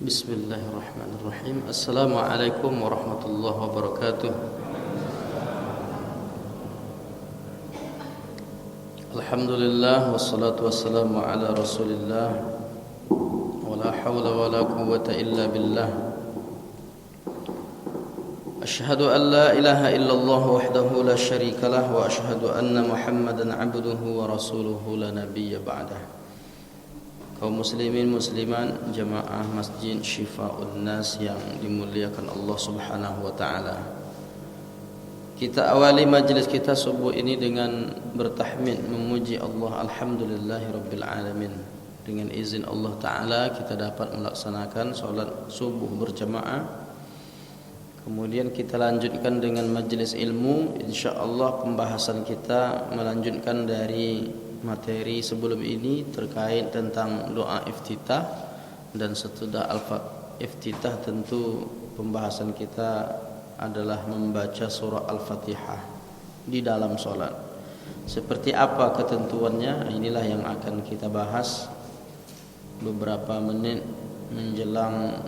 Bismillahirrahmanirrahim. Assalamualaikum warahmatullahi wabarakatuh. Alhamdulillah wassalatu wassalamu ala Rasulillah wa la hawla wa la quwwata illa billah. Asyhadu an la ilaha illallah wahdahu la syarika lah wa asyhadu anna Muhammadan 'abduhu wa rasuluhu la nabiyya ba'dah. Kaum muslimin musliman jamaah Masjid Syifa'un Nas yang dimuliakan Allah Subhanahu wa taala. Kita awali majlis kita subuh ini dengan bertahmid memuji Allah, alhamdulillahirabbil alamin. Dengan izin Allah taala kita dapat melaksanakan salat subuh berjamaah. Kemudian kita lanjutkan dengan majlis ilmu. Insyaallah pembahasan kita melanjutkan dari materi sebelum ini terkait tentang doa iftitah, dan setelah iftitah tentu pembahasan kita adalah membaca surah Al-Fatihah di dalam solat. Seperti apa ketentuannya, inilah yang akan kita bahas beberapa menit menjelang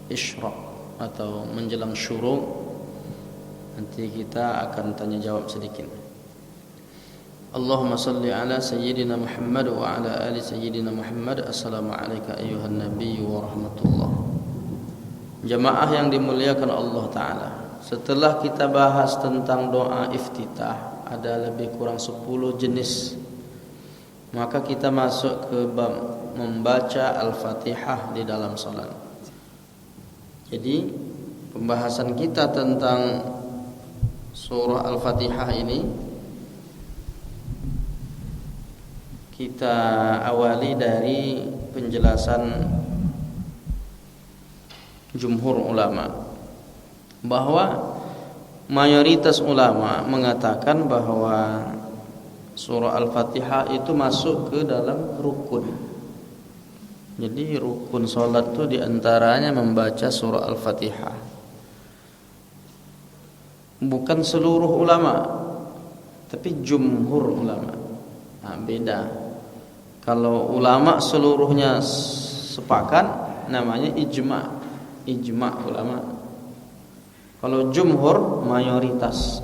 isyraq atau menjelang syuruk. Nanti kita akan tanya jawab sedikit. Allahumma salli ala sayyidina Muhammad wa ala ali sayyidina Muhammad. Assalamualaikum ayuhan nabiyyu wa rahmatullah. Jamaah yang dimuliakan Allah Ta'ala, setelah kita bahas tentang doa iftitah, ada lebih kurang 10 jenis, maka kita masuk ke bab membaca Al-Fatihah di dalam salat. Jadi pembahasan kita tentang surah Al-Fatihah ini kita awali dari penjelasan jumhur ulama, bahwa mayoritas ulama mengatakan bahwa surah Al-Fatihah itu masuk ke dalam rukun. Jadi rukun salat itu diantaranya membaca surah Al-Fatihah. Bukan seluruh ulama, tapi jumhur ulama. Nah, beda. Kalau ulama seluruhnya sepakat namanya ijma ulama. Kalau jumhur mayoritas,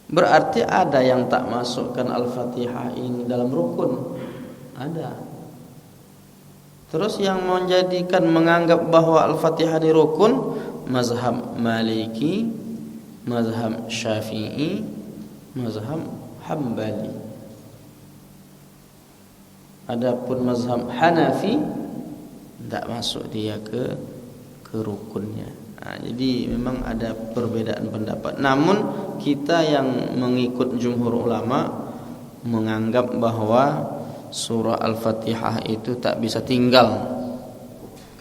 berarti ada yang tak masukkan Al-Fatihah ini dalam rukun, ada. Terus yang menganggap bahwa Al-Fatihah di rukun, mazhab Maliki, mazhab Syafi'i, mazhab Hambali. Adapun mazhab Hanafi tidak masuk dia ke rukunnya. Nah, jadi memang ada perbedaan pendapat. Namun kita yang mengikut jumhur ulama menganggap bahwa surah Al-Fatihah itu tak bisa tinggal,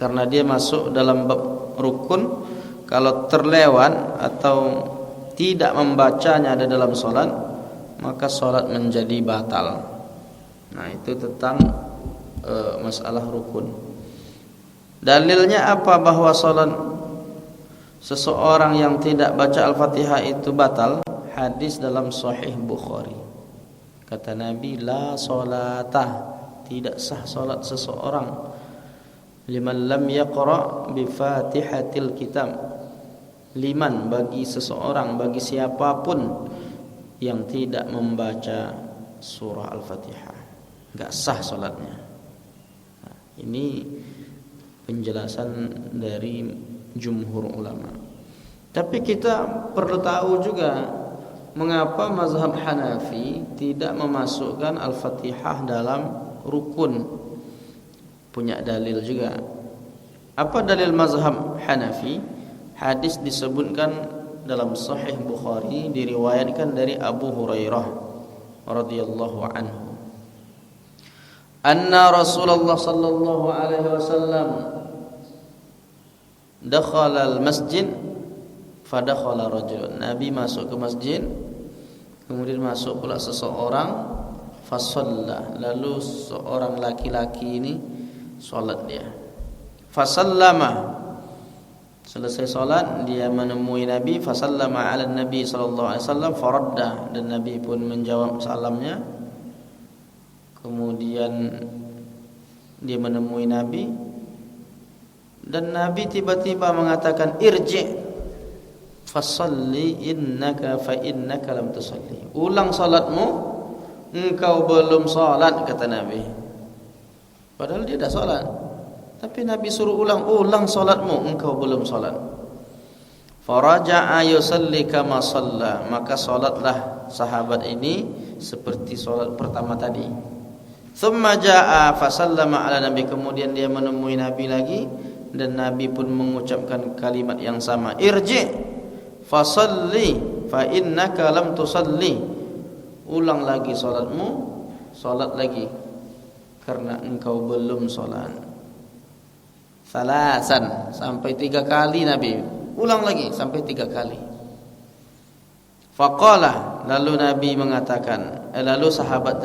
karena dia masuk dalam bab rukun. Kalau terlewat atau tidak membacanya ada dalam solat, maka solat menjadi batal. Nah, itu tentang masalah rukun. Dalilnya apa bahwa salat seseorang yang tidak baca Al-Fatihah itu batal? Hadis dalam Sahih Bukhari. Kata Nabi, la salatah, tidak sah salat seseorang liman lam yaqra bi Fatihatil Kitab. Liman, bagi seseorang, bagi siapapun yang tidak membaca surah Al-Fatihah, enggak sah salatnya. Nah, ini penjelasan dari jumhur ulama. Tapi kita perlu tahu juga mengapa mazhab Hanafi tidak memasukkan Al-Fatihah dalam rukun. Punya dalil juga. Apa dalil mazhab Hanafi? Hadis disebutkan dalam Sahih Bukhari, diriwayatkan dari Abu Hurairah radhiyallahu anhu. Anna Rasulullah sallallahu alaihi wasallam dakhala al-masjid fadakhala rajulun. Nabi masuk ke masjid, kemudian masuk pula seseorang, fasalla, lalu seorang laki-laki ini salat dia. Fasallama, selesai salat dia menemui Nabi, fasallama ala Nabi sallallahu alaihi wasallam faradda, dan Nabi pun menjawab salamnya. Kemudian dia menemui Nabi dan Nabi tiba-tiba mengatakan irji' fasalli innaka fa innaka lam tusalli. Ulang salatmu, engkau belum salat, kata Nabi. Padahal dia dah salat. Tapi Nabi suruh ulang salatmu, engkau belum salat. Faraja'a yusalli kama shalla, maka salatlah sahabat ini seperti salat pertama tadi. Thumma ja'a fasallama ala Nabi, kemudian dia menemui Nabi lagi dan Nabi pun mengucapkan kalimat yang sama, irji' fasalli fa innaka lam tusalli. Ulang lagi salatmu, salat lagi karena engkau belum salat. Salasan, sampai 3 kali Nabi ulang lagi sampai 3 kali. Faqala, lalu Nabi mengatakan, lalu sahabat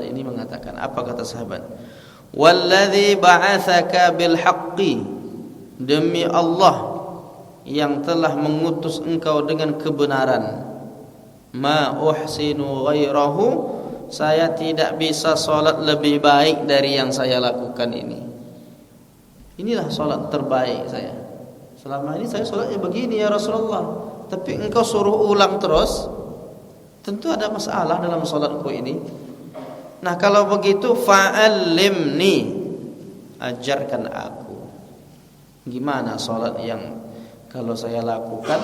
ini mengatakan, apa kata sahabat? Walladzi ba'atsaka bil haqqi, demi Allah yang telah mengutus engkau dengan kebenaran, ma uhsinu ghairahu, saya tidak bisa salat lebih baik dari yang saya lakukan ini. Inilah salat terbaik saya. Selama ini saya salatnya begini ya Rasulullah, tapi engkau suruh ulang terus, tentu ada masalah dalam salatku ini. Nah, kalau begitu fa'allimni, ajarkan aku gimana salat yang kalau saya lakukan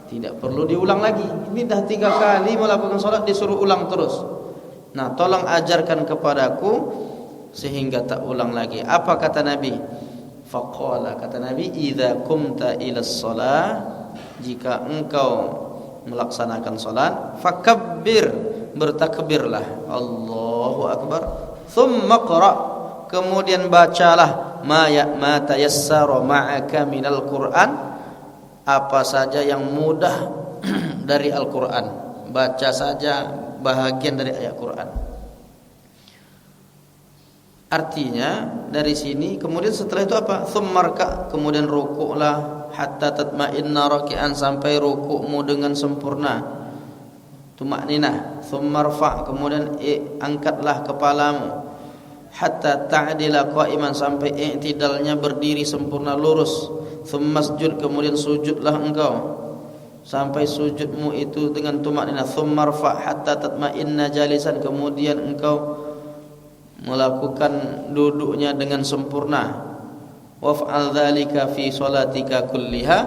tidak perlu diulang lagi. Ini dah 3 kali melakukan salat disuruh ulang terus. Nah, tolong ajarkan kepadaku sehingga tak ulang lagi. Apa kata Nabi? Faqala, kata Nabi, idza qumta ila shalah, jika engkau melaksanakan salat, fakabbir, bertakbirlah, Allahu akbar, thumma qra, kemudian bacalah ma tayassara ma'aka minal Qur'an, apa saja yang mudah dari Al-Qur'an, baca saja bahagian dari ayat Qur'an. Artinya dari sini, kemudian setelah itu apa? Tsummarka, kemudian rukuklah, hatta tatma'inna raki'an, sampai rukukmu dengan sempurna, tumakninah. Tsummarfa, kemudian angkatlah kepalamu, hatta ta'dila qa'iman, sampai i'tidalnya berdiri sempurna lurus. Tsummasjud, kemudian sujudlah engkau sampai sujudmu itu dengan tumakninah. Tsummarfa hatta tatma'inna jalisan, kemudian engkau melakukan duduknya dengan sempurna. Waf'al dzalika fi sholatika kulliha,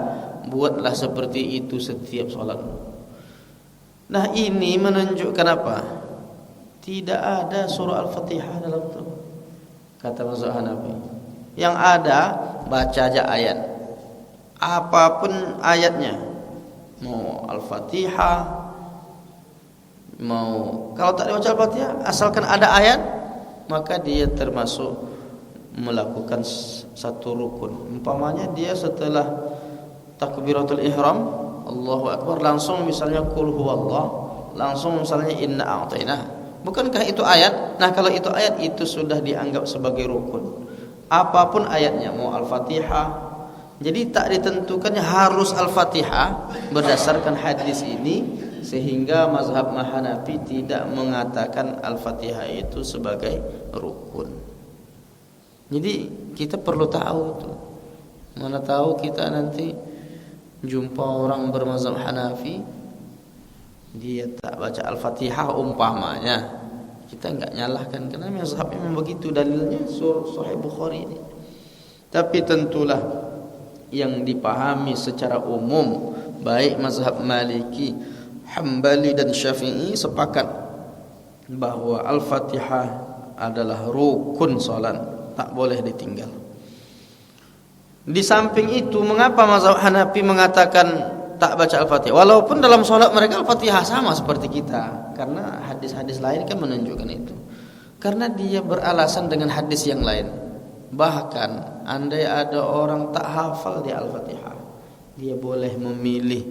buatlah seperti itu setiap salatmu. Nah, ini menunjukkan apa? Tidak ada surah Al-Fatihah dalam itu, kata mazhab Hanafi. Yang ada baca aja ayat, apapun ayatnya, mau Al-Fatihah, mau kalau tak dibaca Al-Fatihah, asalkan ada ayat, maka dia termasuk melakukan satu rukun. Umpamanya dia setelah takbiratul ihram, Allahu akbar, langsung misalnya qul huwallah, langsung misalnya inna a'tainah. Bukankah itu ayat? Nah, kalau itu ayat, itu sudah dianggap sebagai rukun. Apapun ayatnya, mau Al-Fatihah. Jadi tak ditentukannya harus Al-Fatihah berdasarkan hadis ini, sehingga mazhab Hanafi tidak mengatakan Al-Fatihah itu sebagai rukun. Jadi kita perlu tahu itu. Mana tahu kita nanti jumpa orang bermazhab Hanafi, dia tak baca Al-Fatihah umpamanya, kita enggak nyalahkan, karena mazhab memang begitu, dalilnya Sahih Bukhari ini. Tapi tentulah yang dipahami secara umum, baik mazhab Maliki, Hambali dan Syafi'i sepakat bahwa Al-Fatihah adalah rukun salat, tak boleh ditinggal. Di samping itu, mengapa mazhab Hanafi mengatakan tak baca Al-Fatihah? Walaupun dalam salat mereka Al-Fatihah sama seperti kita, karena hadis-hadis lain kan menunjukkan itu. Karena dia beralasan dengan hadis yang lain. Bahkan andai ada orang tak hafal di Al-Fatihah, dia boleh memilih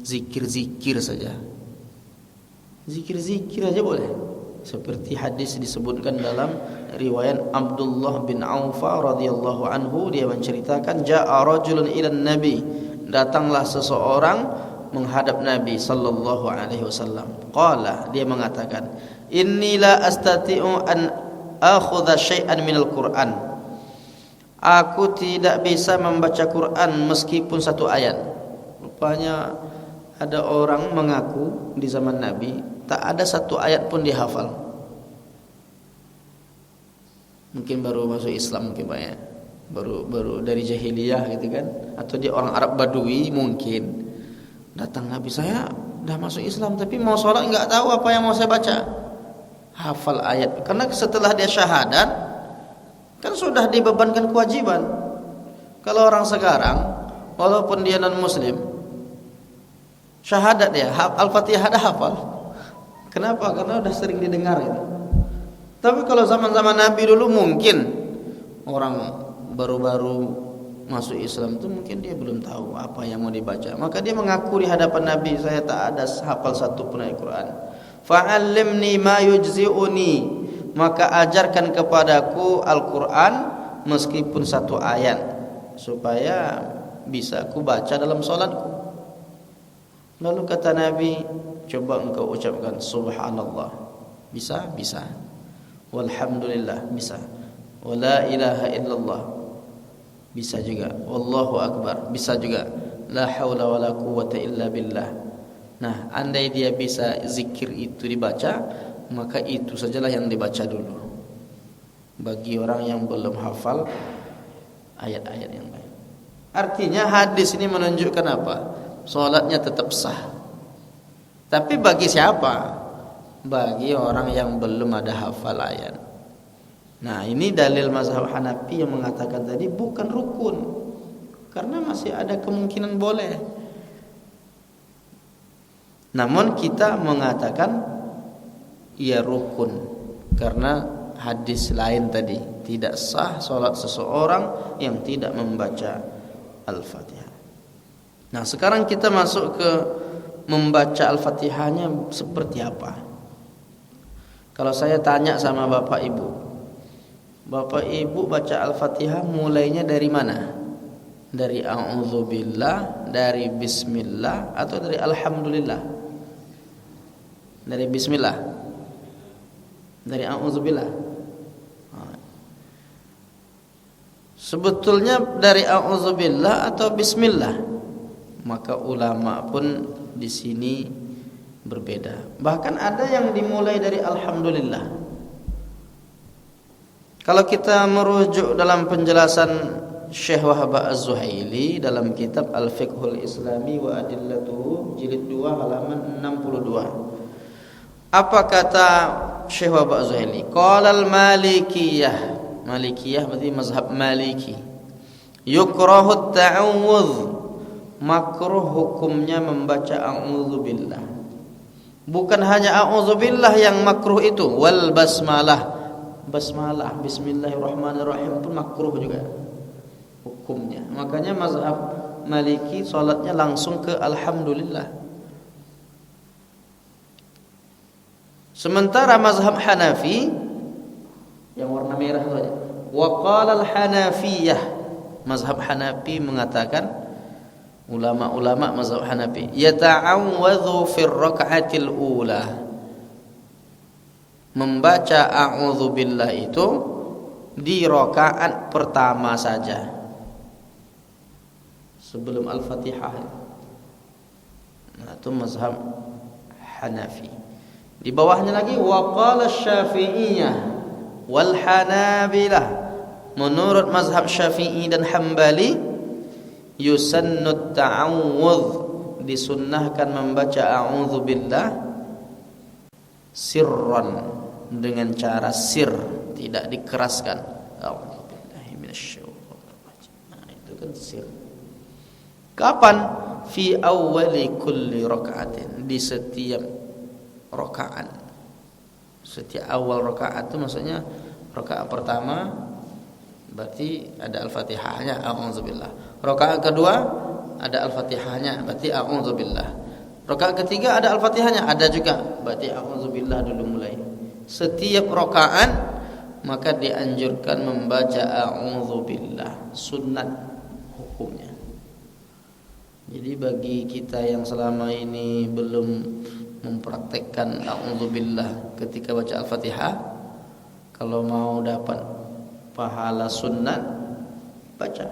zikir-zikir saja. Zikir-zikir aja boleh. Seperti hadis disebutkan dalam riwayat Abdullah bin Auf radhiyallahu anhu, dia menceritakan, ja'a rajulun ila nabi, datanglah seseorang menghadap Nabi sallallahu alaihi wasallam. Qala, dia mengatakan, inni la astati'u an akhudha syai'an minal Qur'an. Aku tidak bisa membaca Quran meskipun satu ayat. Rupanya ada orang mengaku di zaman Nabi tak ada satu ayat pun dihafal. Mungkin baru masuk Islam mungkin Pak ya. Baru dari jahiliyah gitu kan, atau dia orang Arab Badui mungkin. Datang Nabi, saya dah masuk Islam tapi mau sholat enggak tahu apa yang mau saya baca. Hafal ayat. Karena setelah dia syahadat kan sudah dibebankan kewajiban. Kalau orang sekarang walaupun dia non muslim, syahadat dia Al-Fatihah dah hafal. Kenapa? Karena sudah sering didengar gitu. Tapi kalau zaman-zaman Nabi dulu mungkin orang baru-baru masuk Islam itu mungkin dia belum tahu apa yang mau dibaca. Maka dia mengaku di hadapan Nabi, saya tak ada hafal satu pun ayat Quran. Fa'allimni ma yujzi'uni, maka ajarkan kepadaku Al-Quran meskipun satu ayat supaya bisa aku baca dalam solatku. Lalu kata Nabi, coba engkau ucapkan subhanallah. Bisa? Bisa. Walhamdulillah, bisa. Wala ilaha illallah, bisa juga. Wallahu akbar, bisa juga. La haula wala quwwata illa billah. Nah, andai dia bisa zikir itu dibaca, maka itu sajalah yang dibaca dulu. Bagi orang yang belum hafal ayat-ayat yang lain. Artinya hadis ini menunjukkan apa? Salatnya tetap sah. Tapi bagi siapa? Bagi orang yang belum ada hafal ayat. Nah, ini dalil mazhab Hanafi yang mengatakan tadi bukan rukun, karena masih ada kemungkinan boleh. Namun kita mengatakan ia rukun karena hadis lain tadi, tidak sah salat seseorang yang tidak membaca Al-Fatihah. Nah, sekarang kita masuk ke membaca Al-Fatihahnya seperti apa. Kalau saya tanya sama Bapak Ibu, Bapak Ibu baca Al-Fatihah mulainya dari mana? Dari a'udzubillah, dari bismillah, atau dari alhamdulillah? Dari bismillah. Dari a'udzubillah. Sebetulnya dari a'udzubillah atau bismillah. Maka ulama pun di sini berbeda. Bahkan ada yang dimulai dari alhamdulillah. Kalau kita merujuk dalam penjelasan Syekh Wahab Az-Zuhaili dalam kitab Al-Fiqhul Islami wa Adillatuhu jilid 2 halaman 62. Apa kata Syekh Wahab Az-Zuhaili? Qala al-Malikiyah. Malikiyah berarti mazhab Maliki. Yukrahu at-ta'awudz. Makruh hukumnya membaca a'udzubillah. Bukan hanya a'udzubillah yang makruh itu, wal basmalah. Basmalah, bismillahirrahmanirrahim pun makruh juga hukumnya. Makanya mazhab Maliki salatnya langsung ke alhamdulillah. Sementara mazhab Hanafi yang warna merah saja. Wa qala al-Hanafiyah. Mazhab Hanafi mengatakan, ulama-ulama mazhab Hanafi, yata'awwadhu fir raka'atil ula. Membaca a'udzubillah itu di rakaat pertama saja sebelum Al-Fatihah. Nah, itu mazhab Hanafi. Di bawahnya lagi wa qala Syafi'iyah wal Hanabilah. Menurut mazhab Syafi'i dan Hambali, yusannu ta'awudz, disunnahkan membaca a'udzubillah sirran, dengan cara sir, tidak dikeraskan. A'udzubillahi minasyaitonir rajim. Nah, itu kan sir. Kapan? Fi awwali kulli raka'atin, di setiap rakaat. Setiap awal rakaat itu maksudnya rakaat pertama berarti ada Al-Fatihahnya, a'udzubillah. Rakaat kedua ada Al-Fatihahnya, berarti a'udzubillah. Rakaat ketiga ada Al-Fatihahnya, ada juga, berarti a'udzubillah dulu mulai. Setiap rakaat maka dianjurkan membaca a'udzubillah, sunnat hukumnya. Jadi bagi kita yang selama ini belum mempraktekkan a'udzubillah ketika baca Al-Fatihah, Kalau mau dapat pahala sunat baca,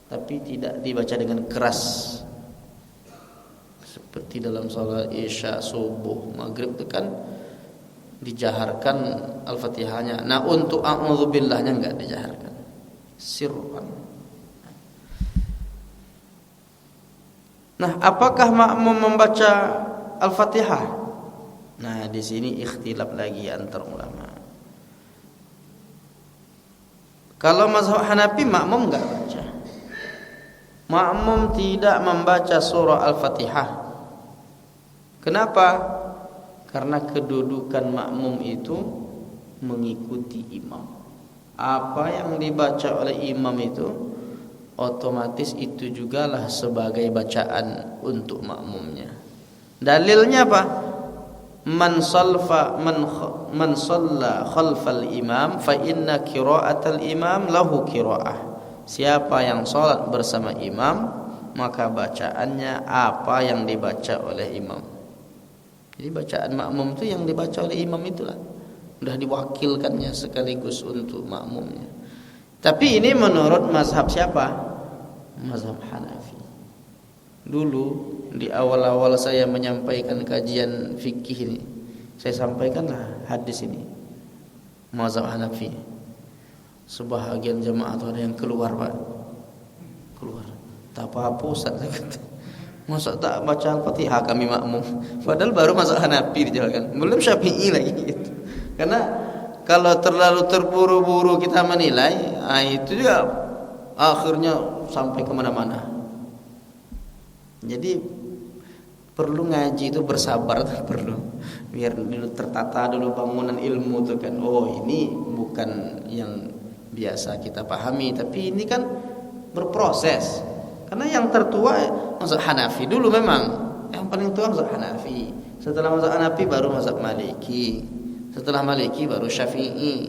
tapi tidak dibaca dengan keras. Seperti dalam salat Isya, subuh, maghrib itu kan dijaharkan Al-Fatihahnya. Nah, untuk a'udzubillahnya enggak dijaharkan. Sirran. Nah, apakah makmum membaca Al-Fatihah? Nah, di sini ikhtilaf lagi antar ulama. Kalau mazhab Hanafi makmum enggak baca. Makmum tidak membaca surah Al-Fatihah. Kenapa? Karena kedudukan makmum itu mengikuti imam. Apa yang dibaca oleh imam itu otomatis itu jugalah sebagai bacaan untuk makmumnya. Dalilnya apa? Man shalla khalfal imam fa inna qira'atal imam lahu qira'ah. Siapa yang salat bersama imam, maka bacaannya apa yang dibaca oleh imam. Jadi bacaan makmum itu yang dibaca oleh imam itulah. Sudah diwakilkannya sekaligus untuk makmumnya. Tapi ini menurut mazhab siapa? Mazhab Hanafi. Dulu di awal-awal saya menyampaikan kajian fikih ini, saya sampaikanlah hadis ini. Mazhab Hanafi. Sebahagian jemaah ada yang keluar, Pak. Keluar. Tak apa-apa Ustaz, saya kata. Masa tak baca Al-Fatihah kami makmum. Padahal baru mazhab Hanafi dijalankan. Belum Syafi'i lagi gitu. Karena kalau terlalu terburu-buru kita menilai, itu juga akhirnya sampai kemana-mana. Jadi perlu ngaji itu bersabar, perlu. Biar dulu tertata dulu bangunan ilmu itu kan. Oh, ini bukan yang biasa kita pahami, tapi ini kan berproses. Karena yang tertua mazhab Hanafi dulu memang. Yang paling tua mazhab Hanafi. Setelah mazhab Hanafi baru mazhab Maliki. Setelah Maliki baru Syafi'i.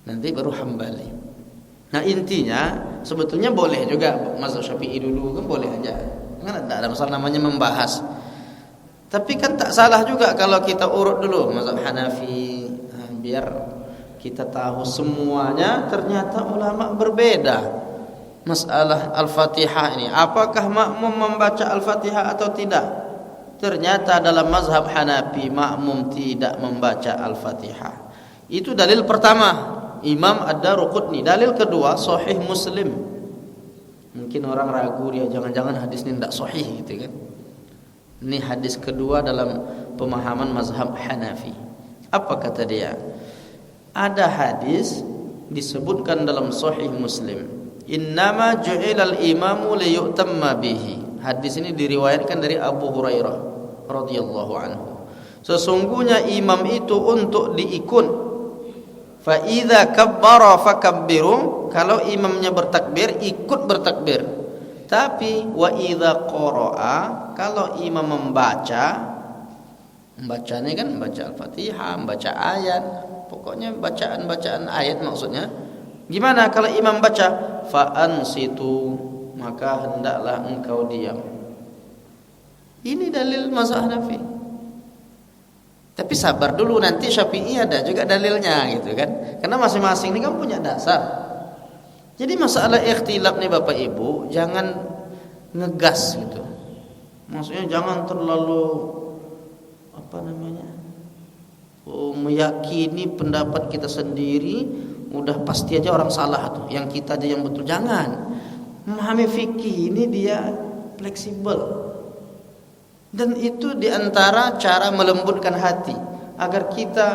Nanti baru Hambali. Nah, intinya sebetulnya boleh juga mazhab Syafi'i dulu, kan boleh aja. Kan ada masalah namanya membahas. Tapi kan tak salah juga kalau kita urut dulu mazhab Hanafi, biar kita tahu semuanya ternyata ulama berbeda. Masalah Al-Fatihah ini, apakah makmum membaca Al-Fatihah atau tidak? Ternyata dalam mazhab Hanafi makmum tidak membaca Al-Fatihah. Itu dalil pertama, Imam Ad-Daruqutni. Dalil kedua, Sahih Muslim. Mungkin orang ragu dia, jangan-jangan hadis ini tidak sahih gitu kan. Ini hadis kedua dalam pemahaman mazhab Hanafi. Apa kata dia? Ada hadis disebutkan dalam Sahih Muslim. Innama ju'ilal imamu liyu'tamma bihi. Hadis ini diriwayatkan dari Abu Hurairah radhiyallahu anhu. Sesungguhnya imam itu untuk diikut. Fa idza kabbara fakabbiru. Kalau imamnya bertakbir, ikut bertakbir. Tapi wa idza qara'a, kalau imam membacanya kan membaca Al-Fatihah, membaca ayat, pokoknya bacaan-bacaan ayat maksudnya. Gimana kalau imam baca? Fa ansitu, maka hendaklah engkau diam. Ini dalil mazhab Hanafi. Tapi sabar dulu, nanti Syafi'i ada juga dalilnya gitu kan. Karena masing-masing ini kan punya dasar. Jadi masalah ikhtilaf nih Bapak Ibu, jangan ngegas gitu. Maksudnya jangan terlalu meyakini pendapat kita sendiri, udah pasti aja orang salah tuh, yang kita aja yang betul. Jangan. Memahami fikih ini dia fleksibel. Dan itu diantara cara melembutkan hati agar kita,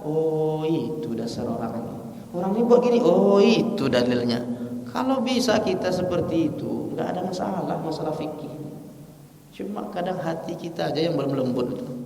oh itu dasar orang ini. Orang ini buat gini, oh itu dalilnya. Kalau bisa kita seperti itu, nggak ada masalah fikih. Cuma kadang hati kita aja yang belum lembut.